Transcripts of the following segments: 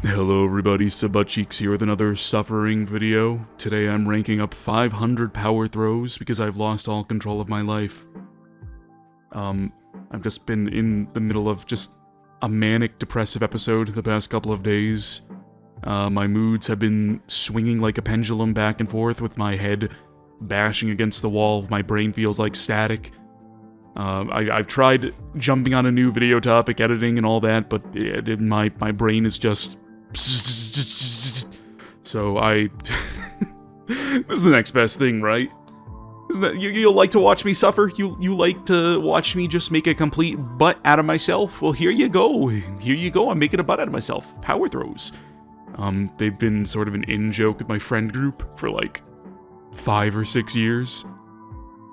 Hello everybody, Sabuuchi here with another suffering video. Today I'm ranking up 500 power throws because I've lost all control of my life. I've just been in the middle of just a manic depressive episode the past couple of days. My moods have been swinging like a pendulum back and forth with my head bashing against the wall. My brain feels like static. I've tried jumping on a new video topic, editing and all that, but my brain is just... So this is the next best thing, right? Isn't that, you'll like to watch me suffer? You like to watch me just make a complete butt out of myself? Well, here you go. Here you go. I'm making a butt out of myself. Power throws. They've been sort of an in-joke with my friend group for like 5 or 6 years.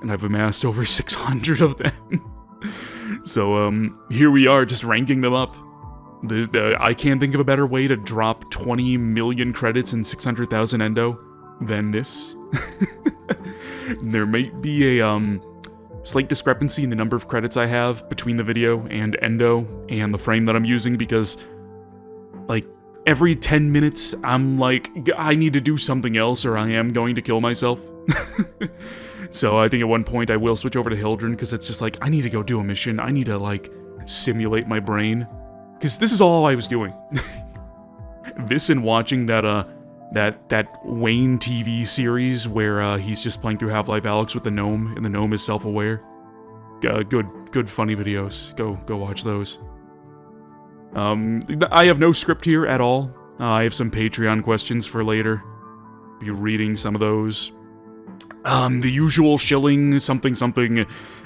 And I've amassed over 600 of them. So, here we are, just ranking them up. I can't think of a better way to drop 20 million credits and 600,000 endo than this. There might be a, slight discrepancy in the number of credits I have between the video and endo and the frame that I'm using because, like, every 10 minutes, I'm like, I need to do something else or I am going to kill myself. So I think at one point I will switch over to 𝐏𝐿𝐷 because it's just like, I need to go do a mission. I need to, like, simulate my brain. Because this is all I was doing. This and watching that Wayne TV series where he's just playing through Half-Life Alyx with the gnome, and the gnome is self-aware. Good funny videos. Go watch those. I have no script here at all. I have some Patreon questions for later. Be reading some of those. The usual shilling, something.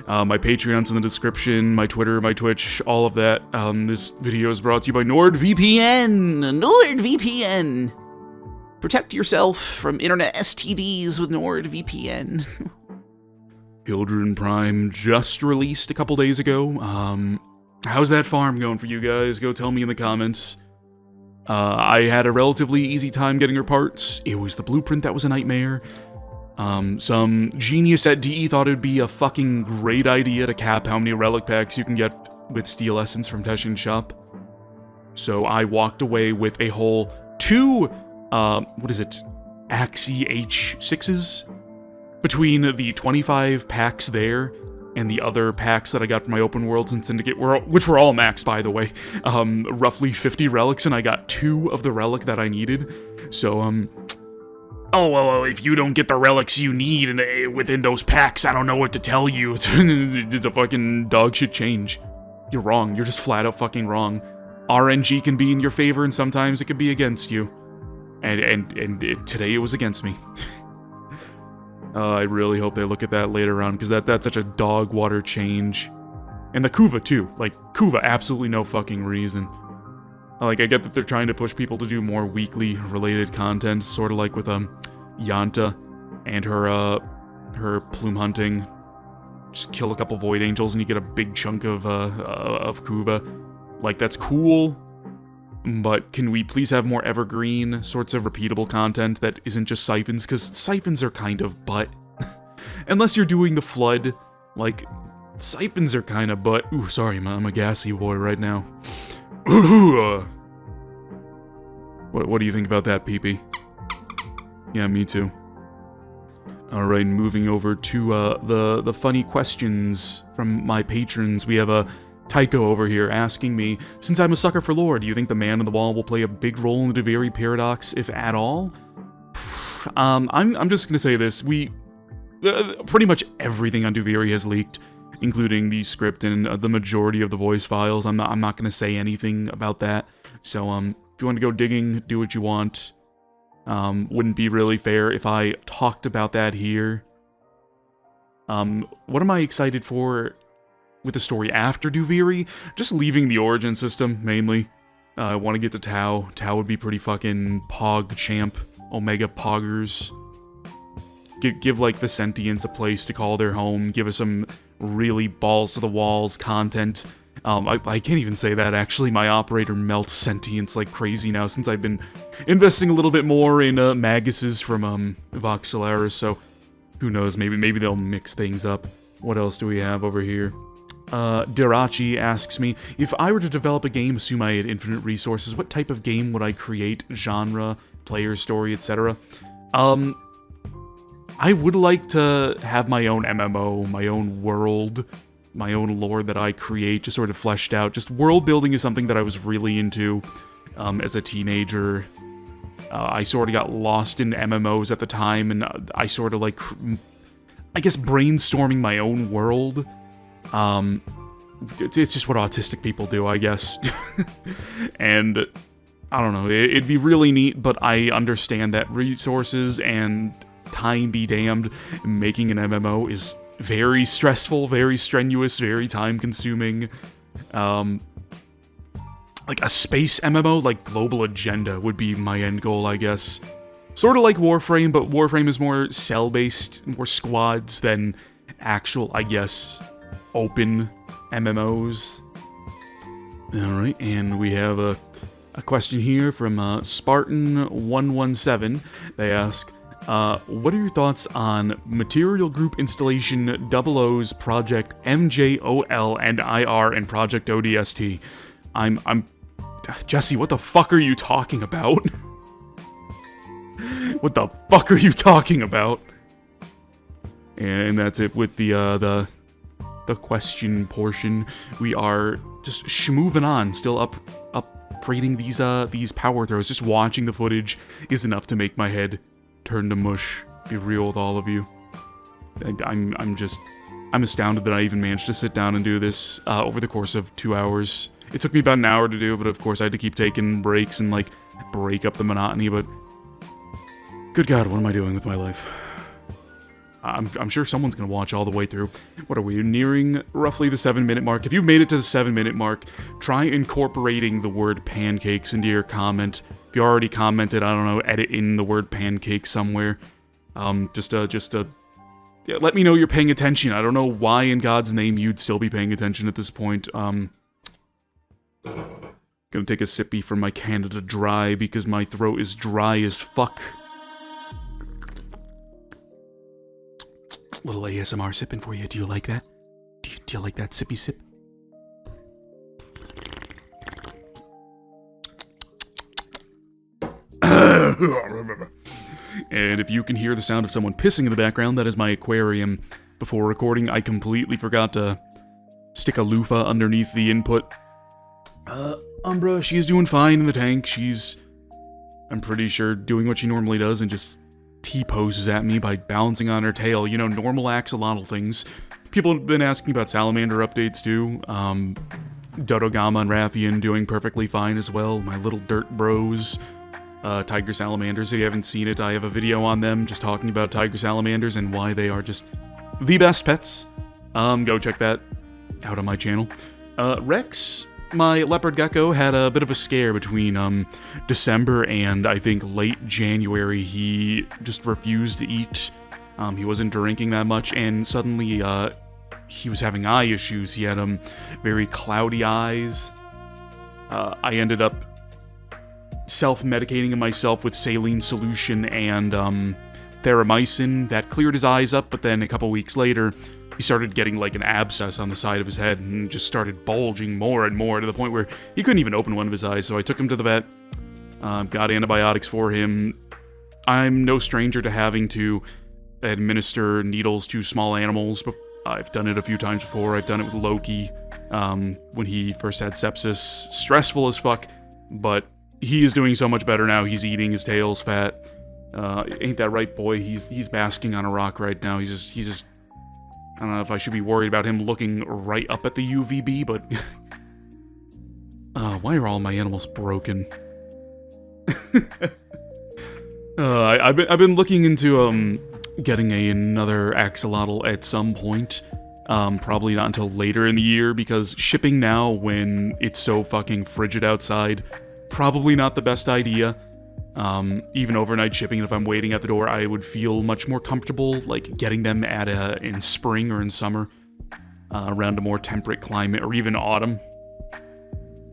My Patreon's in the description, my Twitter, my Twitch, all of that. This video is brought to you by NordVPN! NordVPN! Protect yourself from internet STDs with NordVPN. 𝐏𝐿𝐷 Prime just released a couple days ago. How's that farm going for you guys? Go tell me in the comments. I had a relatively easy time getting her parts. It was the blueprint that was a nightmare. Some genius at DE thought it'd be a fucking great idea to cap how many relic packs you can get with Steel Essence from Teshin's shop. So I walked away with a whole 2, 𝐏𝐼𝐄 H6s? Between the 25 packs there and the other packs that I got from my open worlds and Syndicate, which were all max, by the way. Roughly 50 relics, and I got 2 of the relic that I needed. So, oh, well, if you don't get the relics you need within those packs, I don't know what to tell you. It's a fucking dog shit change. You're wrong. You're just flat out fucking wrong. RNG can be in your favor, and sometimes it can be against you. And today it was against me. I really hope they look at that later on, because that's such a dog water change. And the 𝐓𝐇𝐑𝐿, too. Like, 𝐓𝐶𝐑, absolutely no fucking reason. Like, I get that they're trying to push people to do more weekly related content, sort of like with, Yanta and her plume hunting. Just kill a couple Void Angels and you get a big chunk of 𝐓𝐶𝐑𝐿. Like, that's cool, but can we please have more evergreen sorts of repeatable content that isn't just siphons? Because siphons are kind of butt. Unless you're doing the Flood, like, siphons are kind of butt. Ooh, sorry, I'm a gassy boy right now. What do you think about that, PP? Yeah, me too. Alright, moving over to the funny questions from my patrons. We have a Tycho over here asking me, since I'm a sucker for lore, do you think the Man on the Wall will play a big role in the Duviri paradox, if at all? I'm just gonna say this. Pretty much everything on Duviri has leaked, including the script and the majority of the voice files. I'm not gonna say anything about that. So, if you want to go digging, do what you want. Wouldn't be really fair if I talked about that here. What am I excited for with the story after Duviri? Just leaving the origin system, mainly. I want to get to Tau. Tau would be pretty fucking pog champ. Omega poggers. Give like the Sentients a place to call their home. Give us some really balls-to-the-walls content. I can't even say that, actually. My operator melts Sentients like crazy now since I've been investing a little bit more in Maguses from Voxelaris, so who knows, maybe they'll mix things up. What else do we have over here? Dirachi asks me, if I were to develop a game, assume I had infinite resources, what type of game would I create? Genre, player story, etc.? I would like to have my own MMO, my own world, my own lore that I create, just sort of fleshed out. Just world building is something that I was really into as a teenager. I sort of got lost in MMOs at the time, and I sort of like, I guess, brainstorming my own world. It's just what autistic people do, I guess. And I don't know, it'd be really neat, but I understand that resources and time be damned, making an MMO is very stressful, very strenuous, very time-consuming. Like a space MMO, like Global Agenda, would be my end goal, I guess. Sort of like Warframe, but Warframe is more cell-based, more squads than actual, I guess, open MMOs. Alright, and we have a question here from Spartan117. They ask, what are your thoughts on Material Group Installation 00's Project MJOL and IR and Project ODST? Jesse, what the fuck are you talking about? What the fuck are you talking about? And that's it with the question portion. We are just schmoving on, still upgrading these power throws. Just watching the footage is enough to make my head turn to mush. Be real with all of you. I'm astounded that I even managed to sit down and do this over the course of 2 hours. It took me about an hour to do, but of course I had to keep taking breaks and like break up the monotony. But good God, what am I doing with my life? I'm sure someone's gonna watch all the way through. What are we, nearing roughly the 7-minute mark? If you've made it to the 7-minute mark, try incorporating the word pancakes into your comment. If you already commented, I don't know, edit in the word pancake somewhere. Just yeah, let me know you're paying attention. I don't know why in God's name you'd still be paying attention at this point. Gonna take a sippy from my Canada Dry because my throat is dry as fuck. Little ASMR sipping for you. Do you like that? Do you like that sippy sip? And if you can hear the sound of someone pissing in the background, that is my aquarium. Before recording, I completely forgot to stick a loofah underneath the input. Umbra, she's doing fine in the tank. She's, I'm pretty sure, doing what she normally does and just T-poses at me by bouncing on her tail. You know, normal axolotl things. People have been asking about salamander updates too. Dodogama and Rathian doing perfectly fine as well. My little dirt bros. Tiger salamanders. If you haven't seen it, I have a video on them just talking about tiger salamanders and why they are just the best pets. Go check that out on my channel. Rex, my leopard gecko, had a bit of a scare between December and I think late January. He just refused to eat. He wasn't drinking that much, and suddenly he was having eye issues. He had very cloudy eyes. I ended up self-medicating myself with saline solution and theramycin. That cleared his eyes up, but then a couple weeks later, he started getting like an abscess on the side of his head and just started bulging more and more to the point where he couldn't even open one of his eyes. So I took him to the vet, got antibiotics for him. I'm no stranger to having to administer needles to small animals. I've done it a few times before. I've done it with Loki when he first had sepsis. Stressful as fuck, but he is doing so much better now. He's eating, his tail's fat. Ain't that right, boy? He's basking on a rock right now. He's just I don't know if I should be worried about him looking right up at the UVB, but why are all my animals broken? I've been looking into getting another axolotl at some point. Probably not until later in the year, because shipping now when it's so fucking frigid outside, probably not the best idea. Even overnight shipping, if I'm waiting at the door, I would feel much more comfortable, like, getting them in spring or in summer, around a more temperate climate, or even autumn.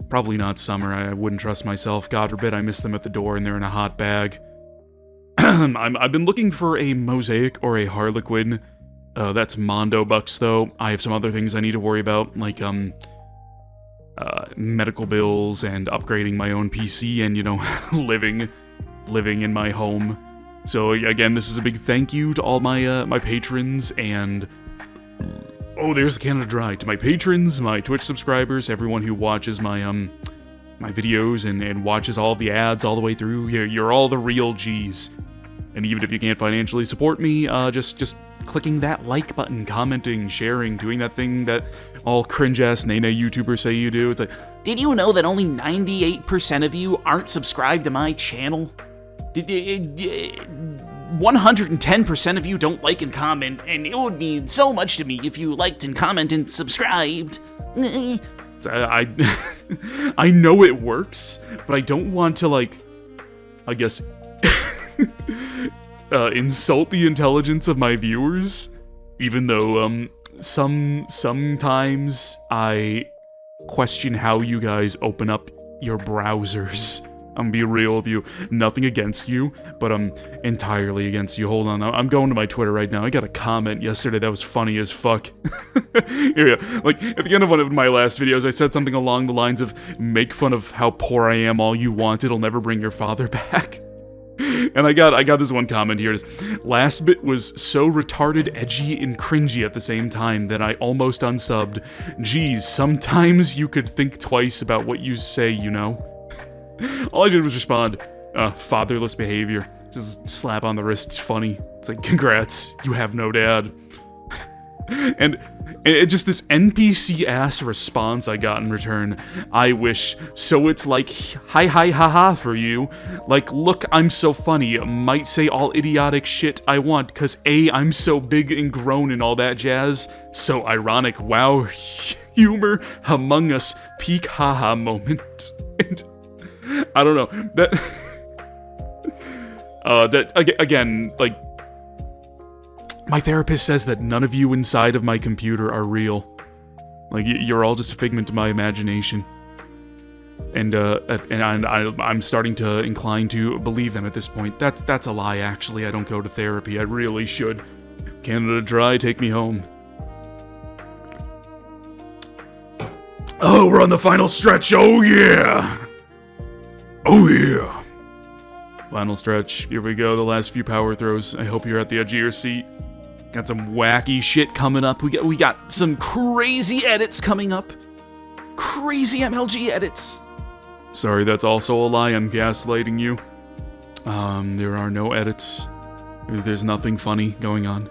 Probably not summer. I wouldn't trust myself. God forbid I miss them at the door and they're in a hot bag. I've been looking for a mosaic or a harlequin That's Mondo Bucks, though. I have some other things I need to worry about, like, medical bills and upgrading my own PC and, you know, living in my home. So, again, this is a big thank you to all my, my patrons and... Oh, there's the Canada Dry. To my patrons, my Twitch subscribers, everyone who watches my, my videos and watches all the ads all the way through. You're all the real G's. And even if you can't financially support me, just clicking that like button, commenting, sharing, doing that thing that all cringe-ass Nene YouTubers say you do. It's like, did you know that only 98% of you aren't subscribed to my channel? 110% of you don't like and comment, and it would mean so much to me if you liked and commented and subscribed. I know it works, but I don't want to, like, I guess, insult the intelligence of my viewers, even though, sometimes I question how you guys open up your browsers. I'm gonna be real with you. Nothing against you, but I'm entirely against you. Hold on, I'm going to my Twitter right now. I got a comment yesterday that was funny as fuck. Here, like, at the end of one of my last videos, I said something along the lines of, make fun of how poor I am all you want, it'll never bring your father back. And I got this one comment here. Last bit was so retarded, edgy, and cringy at the same time that I almost unsubbed. Geez, sometimes you could think twice about what you say, you know? All I did was respond, fatherless behavior. Just slap on the wrist, it's funny. It's like, congrats, you have no dad. And just this NPC-ass response I got in return. I wish. So it's like, hi hi ha ha for you. Like, look, I'm so funny. Might say all idiotic shit I want, cause A, I'm so big and grown and all that jazz. So ironic, wow, humor among us, peak haha moment. And I don't know, that again, like, my therapist says that none of you inside of my computer are real. Like, you're all just a figment of my imagination. And I'm starting to incline to believe them at this point. That's a lie, actually. I don't go to therapy. I really should. Canada Dry, take me home. Oh, we're on the final stretch. Oh, yeah. Oh, yeah. Final stretch. Here we go. The last few power throws. I hope you're at the edge of your seat. Got some wacky shit coming up. We got some crazy edits coming up. Crazy MLG edits. Sorry, that's also a lie. I'm gaslighting you. There are no edits. There's nothing funny going on.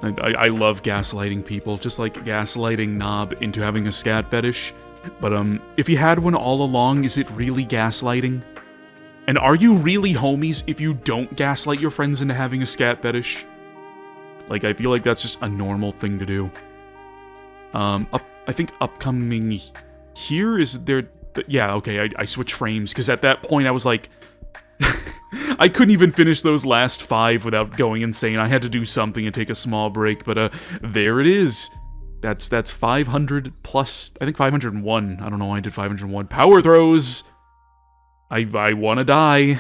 I love gaslighting people, just like gaslighting Knob into having a scat fetish. But if you had one all along, is it really gaslighting? And are you really homies if you don't gaslight your friends into having a scat fetish? Like, I feel like that's just a normal thing to do. I think upcoming here is there... Yeah, okay, I switched frames, because at that point I was like... I couldn't even finish those last 5 without going insane. I had to do something and take a small break, but there it is. That's 500 plus... I think 501. I don't know why I did 501. Power throws! I wanna die.